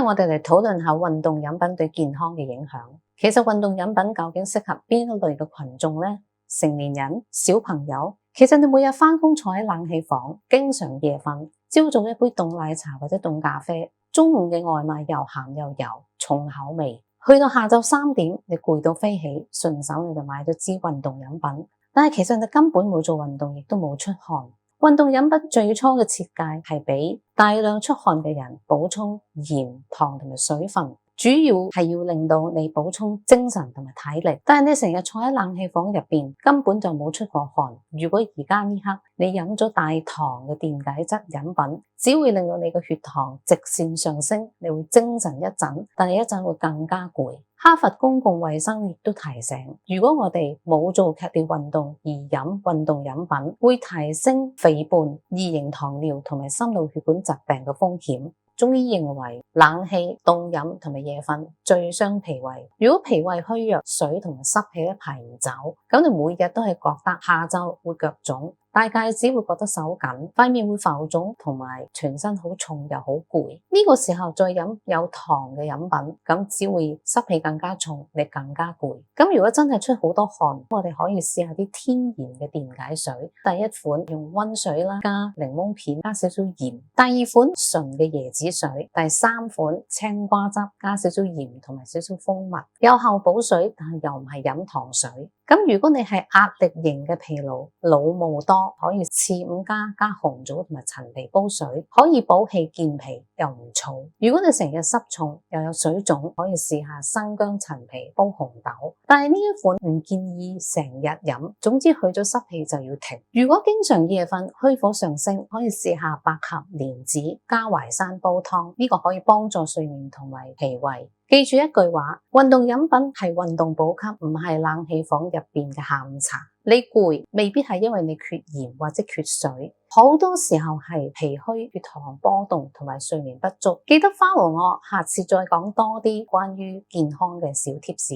日我哋嚟討論下運動飲品對健康嘅影響。其實運動飲品究竟適合邊一類嘅群眾呢？成年人、小朋友？其實你每日返工坐喺冷氣房，經常夜瞓，朝早一杯凍奶茶或者凍咖啡，中午嘅外賣又鹹又油，重口味，去到下晝3點，你攰到飛起，順手你就買咗支運動飲品。但係其實你根本冇做運動，亦都冇出汗。運動飲品最初嘅設計係俾大量出汗嘅人補充鹽、糖同埋水分，主要係要令到你補充精神同埋體力。但係你成日坐喺冷氣房入邊，根本就冇出過汗。如果而家呢刻你飲咗大糖嘅電解質飲品，只會令到你嘅血糖直線上升，你會精神一陣，但係一陣會更加攰。哈佛公共衛生亦都提醒，如果我哋冇做劇烈運動而飲運動飲品，會提升肥胖、二型糖尿同埋心腦血管疾病嘅風險。中醫認為冷氣、凍飲同埋夜瞓最傷脾胃。如果脾胃虛弱，水同埋濕氣排唔走，咁你每日都係覺得下晝會腳腫，大戒指會覺得手緊，塊面會浮腫，同埋全身好重又好攰。呢個時候再飲有糖嘅飲品，咁只會濕氣更加重，你更加攰。咁如果真係出好多汗，我哋可以試下啲天然嘅電解水。第一款用溫水啦，加檸檬片，加少少鹽。第二款純嘅椰子水。第三款青瓜汁，加少少鹽同埋少少蜂蜜，有效補水，但係又唔係飲糖水。咁如果你係壓力型嘅疲勞、腦霧多，可以刺5+加紅棗同埋陳皮煲水，可以補氣健脾又唔燥。如果你成日濕重又有水腫，可以試下生薑陳皮煲紅豆。但係呢一款唔建議成日飲，總之去咗濕氣就要停。如果經常夜瞓、虛火上升，可以試下百合蓮子加淮山煲湯，呢個可以幫助睡眠同埋脾胃。記住一句話，運動飲品係運動補給，唔係冷氣房入邊嘅下午茶。你攰未必係因為你缺鹽或者缺水，好多時候係脾虛、血糖波動同埋睡眠不足。記得follow我，下次再講多啲關於健康嘅小貼士。